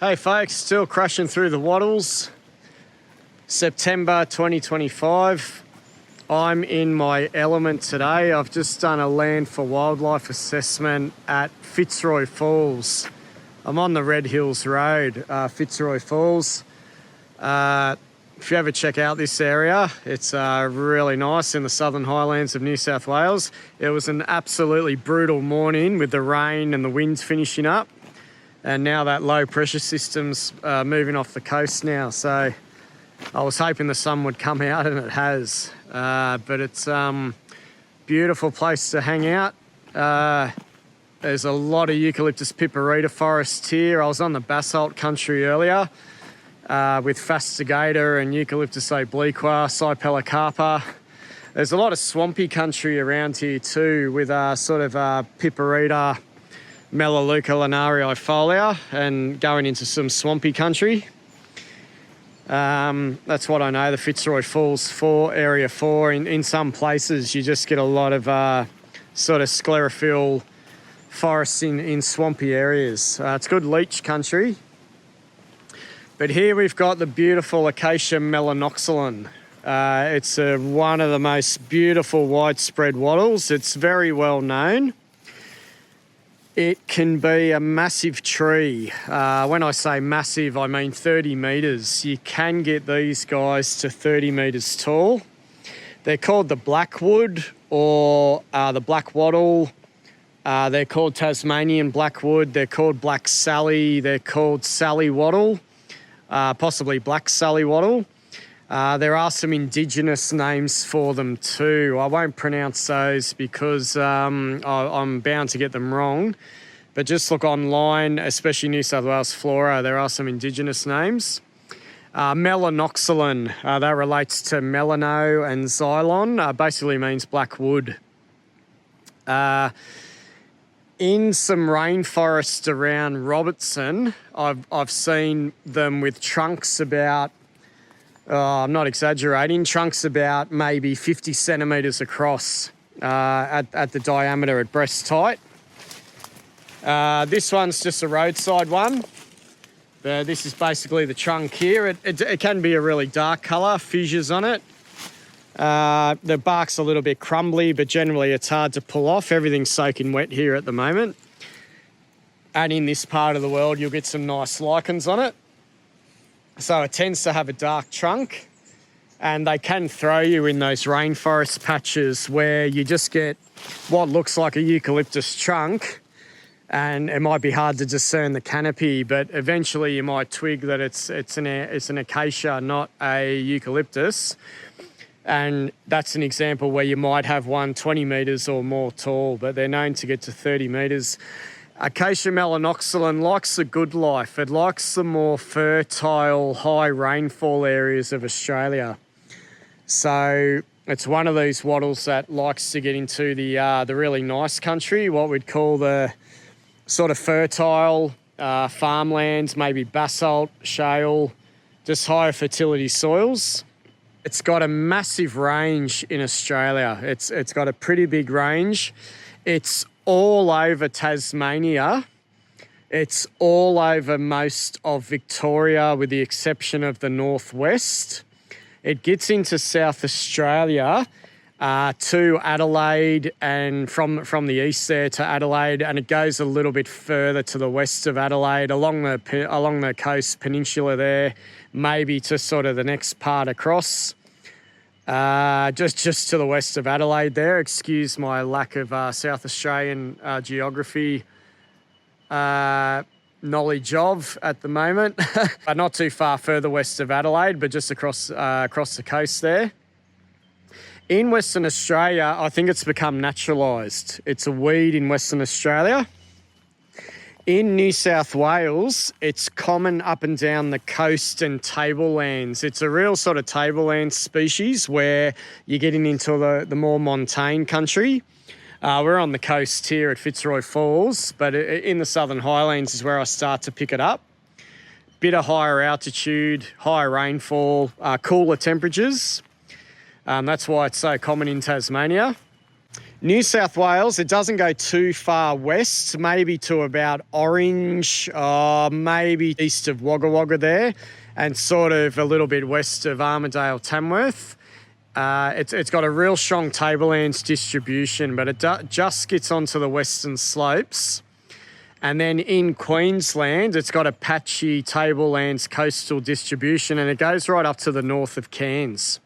Hey folks, still crushing through the Wattles. September 2025. I'm in my element today. I've just done a land for wildlife assessment at Fitzroy Falls. I'm on the Red Hills Road, Fitzroy Falls. If you ever check out this area, it's really nice in the Southern Highlands of New South Wales. It was an absolutely brutal morning with the rain and the winds finishing up. And now that low pressure system's moving off the coast now. So I was hoping the sun would come out, and it has. But it's beautiful place to hang out. There's a lot of eucalyptus piperita forests here. I was on the basalt country earlier with fastigator and eucalyptus obliqua, cypellocarpa. There's a lot of swampy country around here too, with sort of piperita, Melaleuca lineariifolia, and going into some swampy country. That's what I know, the Fitzroy Falls area 4. In some places you just get a lot of sort of sclerophyll forests in swampy areas. It's good leach country. But here we've got the beautiful Acacia melanoxylon. It's one of the most beautiful widespread wattles. It's very well known. It can be a massive tree. When I say massive, I mean 30 metres. You can get these guys to 30 metres tall. They're called the blackwood or the black wattle. They're called Tasmanian blackwood. They're called black Sally. They're called Sally wattle, possibly black Sally wattle. There are some indigenous names for them too. I won't pronounce those because I'm bound to get them wrong. But just look online, especially New South Wales flora, there are some indigenous names. Melanoxylon, that relates to melano and xylon, basically means black wood. In some rainforests around Robertson, I've seen them with trunks about, I'm not exaggerating, trunks about maybe 50 centimetres across at the diameter at breast height. This one's just a roadside one. This is basically the trunk here. It can be a really dark colour, fissures on it. The bark's a little bit crumbly, but generally it's hard to pull off. Everything's soaking wet here at the moment. And in this part of the world, you'll get some nice lichens on it. So it tends to have a dark trunk, and they can throw you in those rainforest patches where you just get what looks like a eucalyptus trunk, and it might be hard to discern the canopy, but eventually you might twig that it's an acacia, not a eucalyptus. And that's an example where you might have one 20 metres or more tall, but they're known to get to 30 metres. Acacia melanoxylon likes the good life. It likes the more fertile, high rainfall areas of Australia. So it's one of these wattles that likes to get into the really nice country, what we'd call the sort of fertile farmlands, maybe basalt, shale, just higher fertility soils. It's got a massive range in Australia. It's got a pretty big range. It's all over Tasmania. It's all over most of Victoria with the exception of the northwest. It gets into South Australia to Adelaide, and from the east there to Adelaide, and it goes a little bit further to the west of Adelaide along the coast peninsula there, maybe to sort of the next part across. Just to the west of Adelaide there. Excuse my lack of South Australian geography knowledge of at the moment. Not too far further west of Adelaide, but just across the coast there. In Western Australia, I think it's become naturalised. It's a weed in Western Australia. In New South Wales, it's common up and down the coast and tablelands. It's a real sort of tableland species where you're getting into the more montane country. We're on the coast here at Fitzroy Falls, but in the Southern Highlands is where I start to pick it up. Bit of higher altitude, higher rainfall, cooler temperatures. That's why it's so common in Tasmania. New South Wales, it doesn't go too far west, maybe to about Orange, maybe east of Wagga Wagga there, and sort of a little bit west of Armidale, Tamworth. It's got a real strong tablelands distribution, but it just gets onto the western slopes. And then in Queensland, it's got a patchy tablelands coastal distribution, and it goes right up to the north of Cairns.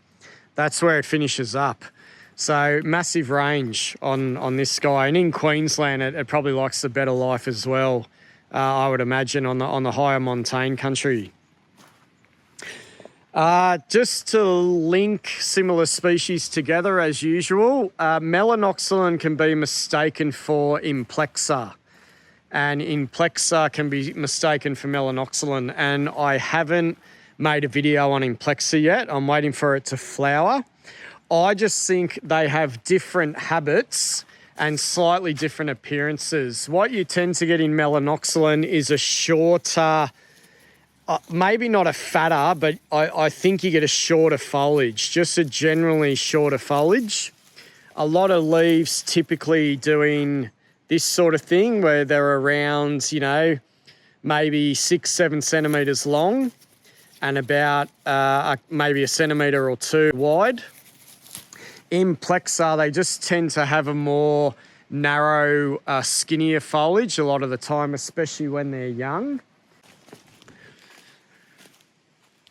That's where it finishes up. So massive range on this guy. And in Queensland, it probably likes the better life as well, I would imagine, on the higher montane country. Just to link similar species together as usual, melanoxylon can be mistaken for implexa, and implexa can be mistaken for melanoxylon. And I haven't made a video on implexa yet. I'm waiting for it to flower. I just think they have different habits and slightly different appearances. What you tend to get in melanoxylon is a shorter, maybe not a fatter, but I think you get a shorter foliage, just a generally shorter foliage. A lot of leaves typically doing this sort of thing where they're around, you know, maybe 6-7 centimetres long and about maybe a centimetre or two wide. Implexa, they just tend to have a more narrow, skinnier foliage a lot of the time, especially when they're young.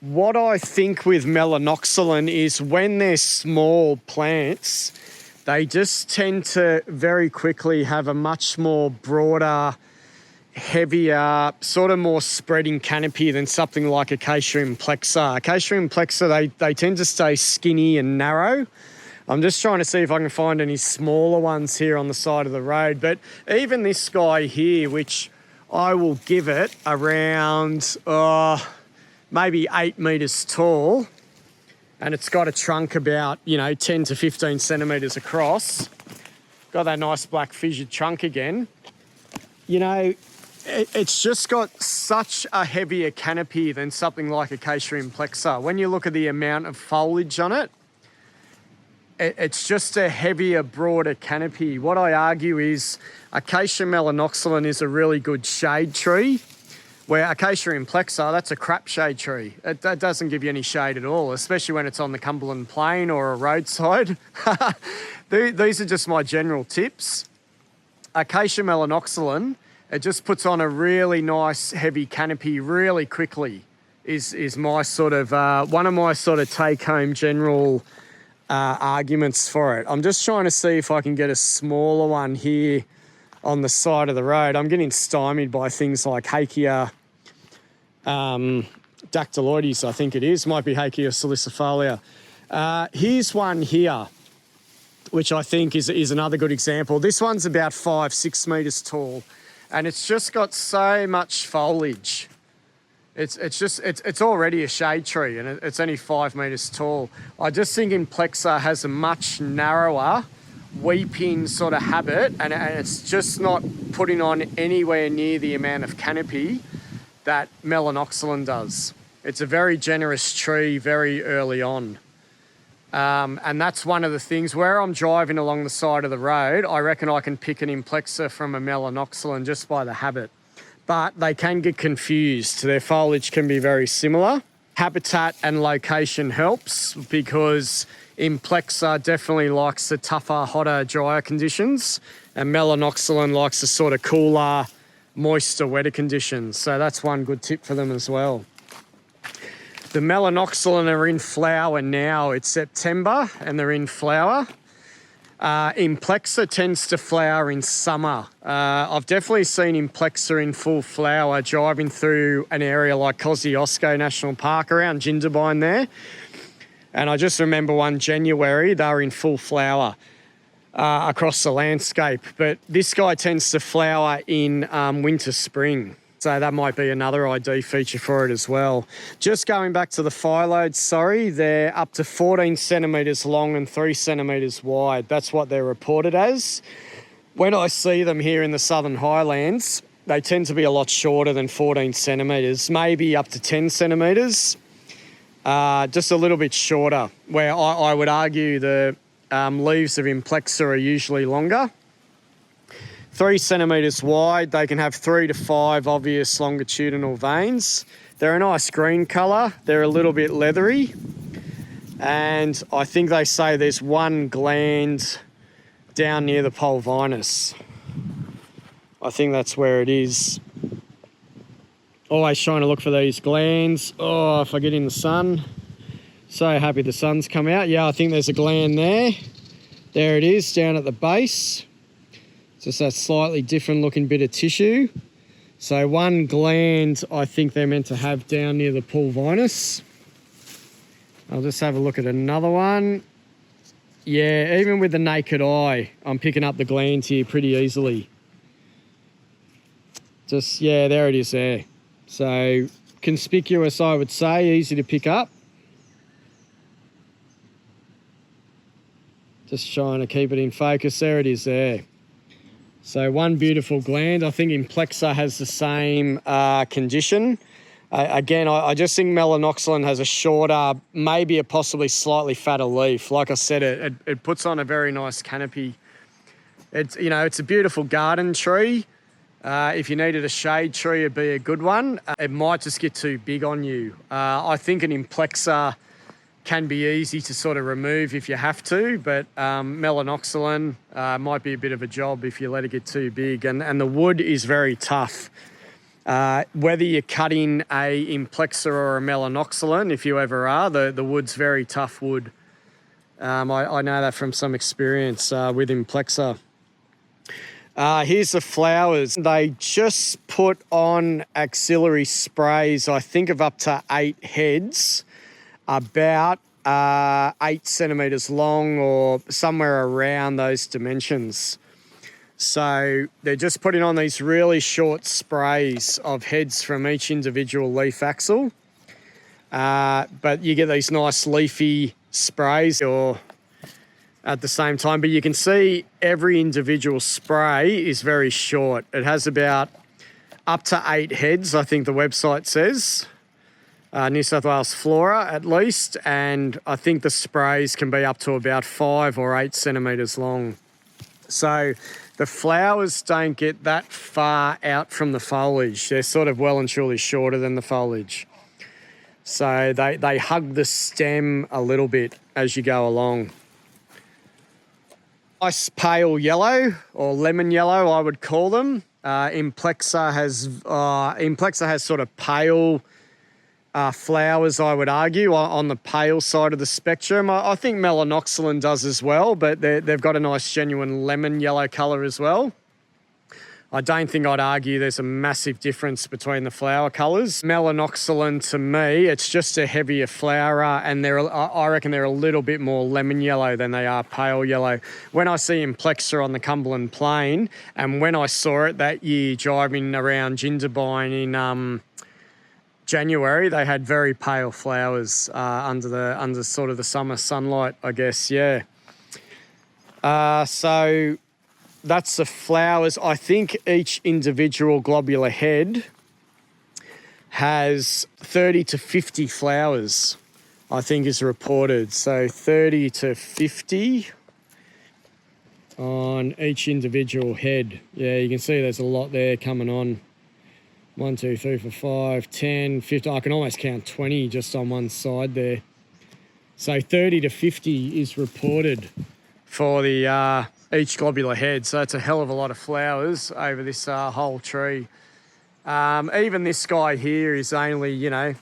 What I think with melanoxylon is when they're small plants, they just tend to very quickly have a much more broader, heavier, sort of more spreading canopy than something like Acacia implexa. Acacia implexa, they tend to stay skinny and narrow. I'm just trying to see if I can find any smaller ones here on the side of the road. But even this guy here, which I will give it around maybe 8 metres tall, and it's got a trunk about, 10 to 15 centimetres across. Got that nice black fissured trunk again. It's just got such a heavier canopy than something like Acacia implexa. When you look at the amount of foliage on it, it's just a heavier, broader canopy. What I argue is Acacia melanoxylon is a really good shade tree, where Acacia implexa, that's a crap shade tree. That doesn't give you any shade at all, especially when it's on the Cumberland Plain or a roadside. These are just my general tips. Acacia melanoxylon, it just puts on a really nice heavy canopy really quickly, is my sort of, one of my sort of take-home general arguments for it. I'm just trying to see if I can get a smaller one here on the side of the road. I'm getting stymied by things like Hakea dactyloides, I think it is. Might be Hakea salicifolia. Here's one here, which I think is another good example. This one's about 5-6 metres tall, and it's just got so much foliage. It's already a shade tree, and it's only 5 metres tall. I just think implexa has a much narrower weeping sort of habit, and it's just not putting on anywhere near the amount of canopy that melanoxylon does. It's a very generous tree very early on. And that's one of the things where I'm driving along the side of the road, I reckon I can pick an implexa from a melanoxylon just by the habit. But they can get confused. Their foliage can be very similar. Habitat and location helps, because implexa definitely likes the tougher, hotter, drier conditions, and melanoxylon likes the sort of cooler, moister, wetter conditions. So that's one good tip for them as well. The melanoxylon are in flower now. It's September and they're in flower. Implexa tends to flower in summer. I've definitely seen implexa in full flower driving through an area like Kosciuszko National Park around Jindabyne there. And I just remember one January, they were in full flower across the landscape. But this guy tends to flower in winter, spring. So that might be another ID feature for it as well. Just going back to the phyllodes, they're up to 14 centimetres long and 3 centimetres wide. That's what they're reported as. When I see them here in the Southern Highlands, they tend to be a lot shorter than 14 centimetres, maybe up to 10 centimetres, just a little bit shorter, where I would argue the leaves of implexa are usually longer. 3 centimetres wide, they can have 3 to 5 obvious longitudinal veins. They're a nice green colour. They're a little bit leathery. And I think they say there's one gland down near the pulvinus. I think that's where it is. Always trying to look for these glands. Oh, if I get in the sun. So happy the sun's come out. Yeah, I think there's a gland there. There it is, down at the base. Just that slightly different looking bit of tissue. So one gland I think they're meant to have down near the pulvinus. I'll just have a look at another one. Yeah, even with the naked eye, I'm picking up the glands here pretty easily. Just, yeah, there it is there. So conspicuous, I would say, easy to pick up. Just trying to keep it in focus. There it is there. So one beautiful gland. I think implexa has the same condition. Again, I just think melanoxylon has a shorter, maybe a possibly slightly fatter leaf. Like I said, it puts on a very nice canopy. It's, you know, it's a beautiful garden tree. If you needed a shade tree, it'd be a good one. It might just get too big on you. I think an implexa can be easy to sort of remove if you have to, but melanoxylon might be a bit of a job if you let it get too big. And the wood is very tough. Whether you're cutting a implexa or a melanoxylon, if you ever are, the wood's very tough wood. I know that from some experience with implexa. Here's the flowers. They just put on axillary sprays, I think of up to 8 heads, about 8 centimetres long or somewhere around those dimensions. So they're just putting on these really short sprays of heads from each individual leaf axil. But you get these nice leafy sprays or at the same time. But you can see every individual spray is very short. It has about up to 8 heads, I think the website says. New South Wales Flora at least. And I think the sprays can be up to about 5 or 8 centimetres long. So the flowers don't get that far out from the foliage. They're sort of well and truly shorter than the foliage. So they hug the stem a little bit as you go along. Nice pale yellow or lemon yellow, I would call them. Implexa has sort of pale flowers, I would argue, on the pale side of the spectrum. I think melanoxylon does as well, but they've got a nice genuine lemon yellow colour as well. I don't think I'd argue there's a massive difference between the flower colours. Melanoxylon, to me, it's just a heavier flower, and I reckon they're a little bit more lemon yellow than they are pale yellow. When I see implexa on the Cumberland Plain, and when I saw it that year driving around Jindabyne in January, they had very pale flowers under sort of the summer sunlight, I guess, yeah. So that's the flowers. I think each individual globular head has 30 to 50 flowers, I think is reported. So 30 to 50 on each individual head. Yeah, you can see there's a lot there coming on. 1, 2, 3, 4, 5, 10, 15. I can almost count 20 just on one side there. So 30 to 50 is reported for the each globular head. So it's a hell of a lot of flowers over this whole tree. Even this guy here is only,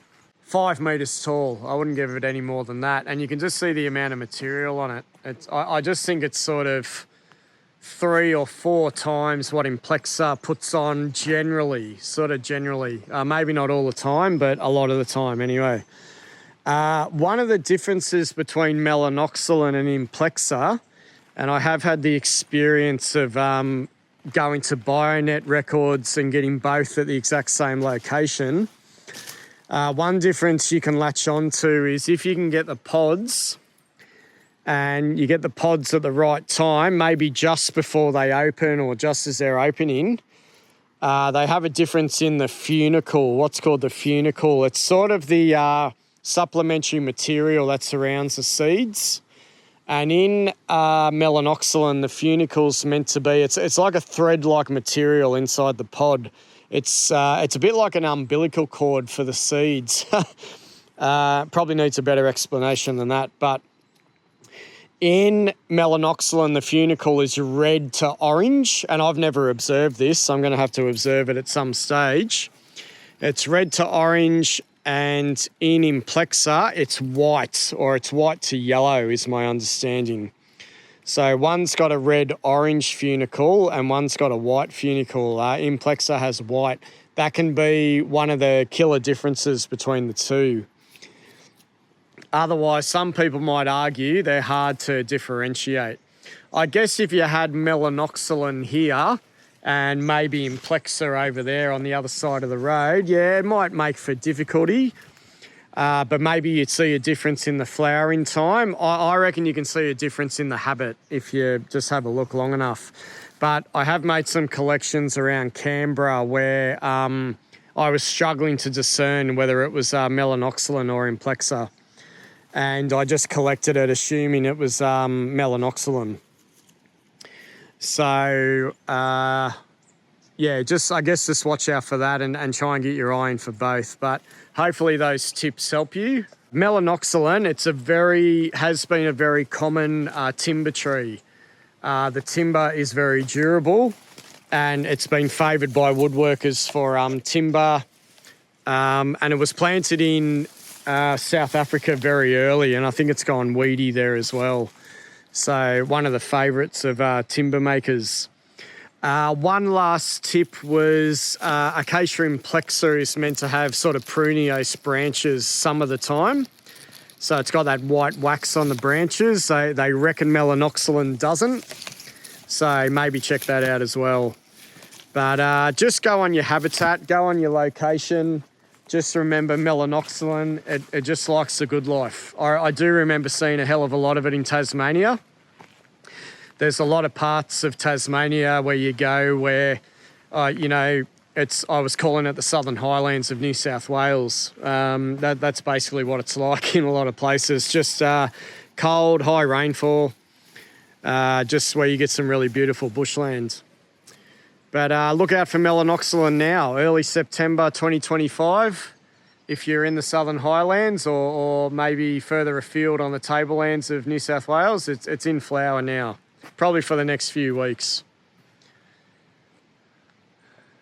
5 metres tall. I wouldn't give it any more than that. And you can just see the amount of material on it. I just think it's sort of 3 or 4 times what implexa puts on generally. Maybe not all the time, but a lot of the time anyway. One of the differences between melanoxylon and implexa, and I have had the experience of going to Bionet records and getting both at the exact same location. One difference you can latch on to is if you can get the pods, and you get the pods at the right time, maybe just before they open or just as they're opening, they have a difference in the funicle, what's called the funicle. It's sort of the supplementary material that surrounds the seeds. And in melanoxylon, the funicle's meant to be, it's like a thread-like material inside the pod. It's a bit like an umbilical cord for the seeds. Probably needs a better explanation than that. But in melanoxylon, the funicle is red to orange, and I've never observed this, so I'm going to have to observe it at some stage. It's red to orange, and in implexa, it's white, or it's white to yellow is my understanding. So one's got a red-orange funicle and one's got a white funicle. Implexa has white. That can be one of the killer differences between the two. Otherwise, some people might argue they're hard to differentiate. I guess if you had melanoxylon here and maybe implexa over there on the other side of the road, yeah, it might make for difficulty. But maybe you'd see a difference in the flowering time. I reckon you can see a difference in the habit if you just have a look long enough. But I have made some collections around Canberra where I was struggling to discern whether it was melanoxylon or implexa. And I just collected it assuming it was melanoxylon. So, yeah, I guess just watch out for that and try and get your eye in for both. But hopefully those tips help you. Melanoxylon, has been a very common timber tree. The timber is very durable and it's been favoured by woodworkers for timber. And it was planted in South Africa very early, and I think it's gone weedy there as well. So one of the favourites of timber makers. One last tip was Acacia implexa is meant to have sort of pruneose branches some of the time. So it's got that white wax on the branches. They reckon melanoxylon doesn't. So maybe check that out as well. But just go on your habitat, go on your location. Just remember melanoxylon, it just likes the good life. I do remember seeing a hell of a lot of it in Tasmania. There's a lot of parts of Tasmania where you go where, I was calling it the Southern Highlands of New South Wales. That's basically what it's like in a lot of places. Just cold, high rainfall, just where you get some really beautiful bushland. But look out for melanoxylon now, early September 2025. If you're in the Southern Highlands or maybe further afield on the tablelands of New South Wales, it's in flower now, probably for the next few weeks.